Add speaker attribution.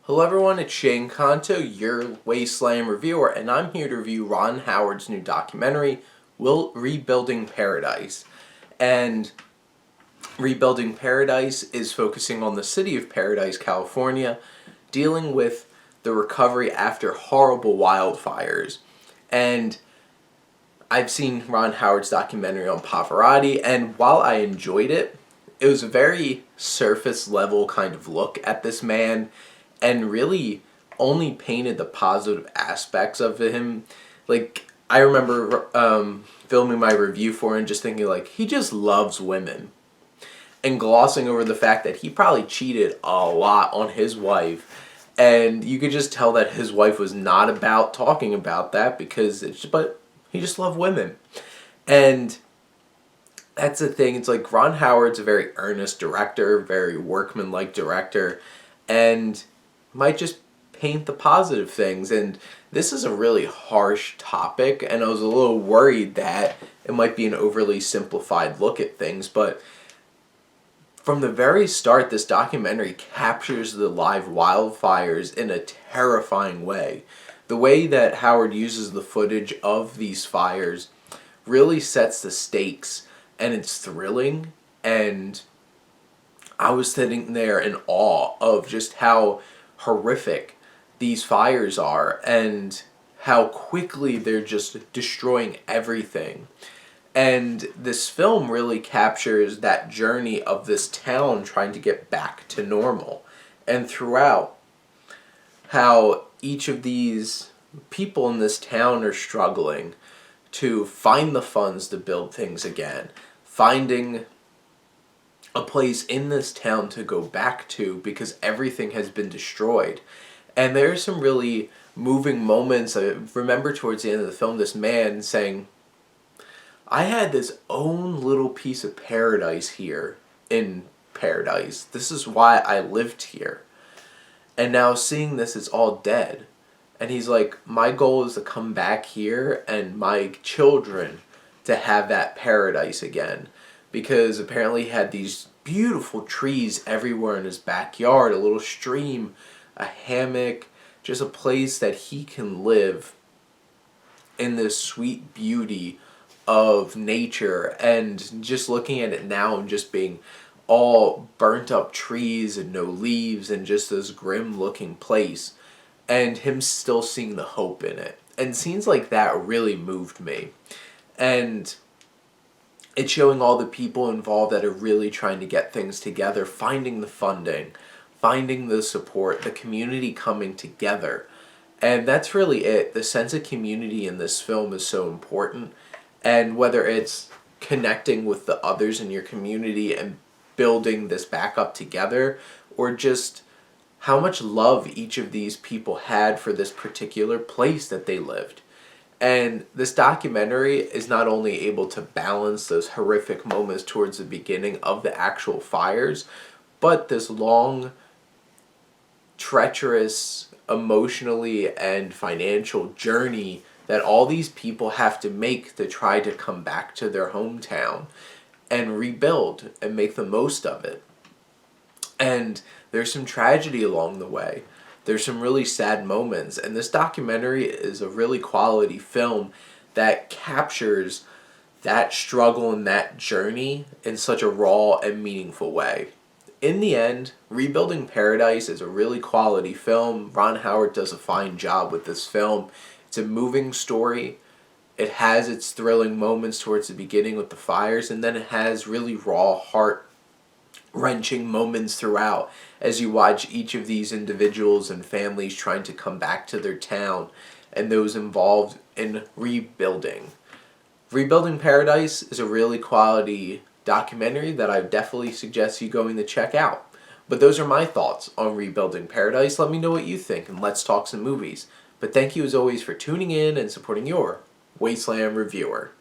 Speaker 1: Hello everyone, it's Shane Kanto, your Wasteland reviewer, and I'm here to review Ron Howard's new documentary, Rebuilding Paradise. And Rebuilding Paradise is focusing on the city of Paradise, California, dealing with the recovery after horrible wildfires. And I've seen Ron Howard's documentary on Pavarotti, and while I enjoyed it, it was a very surface level kind of look at this man and really only painted the positive aspects of him. Like, I remember filming my review for him and just thinking, like, he just loves women. And glossing over the fact that he probably cheated a lot on his wife. And you could just tell that his wife was not about talking about that because but he just loved women. And that's the thing. It's like Ron Howard's a very earnest director, very workmanlike director, and might just paint the positive things. And this is a really harsh topic, and I was a little worried that it might be an overly simplified look at things, but from the very start, this documentary captures the live wildfires in a terrifying way. The way that Howard uses the footage of these fires really sets the stakes, and it's thrilling, and I was sitting there in awe of just how horrific these fires are and how quickly they're just destroying everything. And this film really captures that journey of this town trying to get back to normal. And throughout, how each of these people in this town are struggling to find the funds to build things again, finding a place in this town to go back to because everything has been destroyed. And there are some really moving moments. I remember towards the end of the film this man saying, I had this own little piece of paradise here in Paradise. This is why I lived here. And now seeing this, it's all dead. And he's like, my goal is to come back here and my children to have that paradise again. Because apparently he had these beautiful trees everywhere in his backyard, a little stream, a hammock, just a place that he can live in this sweet beauty of nature. And just looking at it now and just being all burnt up trees and no leaves and just this grim looking place, and him still seeing the hope in it. And scenes like that really moved me. And it's showing all the people involved that are really trying to get things together, finding the funding, finding the support, the community coming together. And that's really it. The sense of community in this film is so important. And whether it's connecting with the others in your community and building this back up together, or just how much love each of these people had for this particular place that they lived. And this documentary is not only able to balance those horrific moments towards the beginning of the actual fires, but this long, treacherous, emotionally and financial journey that all these people have to make to try to come back to their hometown and rebuild and make the most of it. And there's some tragedy along the way. There's some really sad moments, and this documentary is a really quality film that captures that struggle and that journey in such a raw and meaningful way. In the end, Rebuilding Paradise is a really quality film. Ron Howard does a fine job with this film. It's a moving story. It has its thrilling moments towards the beginning with the fires, and then it has really raw, heart-wrenching moments throughout as you watch each of these individuals and families trying to come back to their town and those involved in rebuilding. Rebuilding Paradise is a really quality documentary that I definitely suggest you going to check out. But those are my thoughts on Rebuilding Paradise. Let me know what you think, and let's talk some movies. But thank you as always for tuning in and supporting your Wasteland reviewer.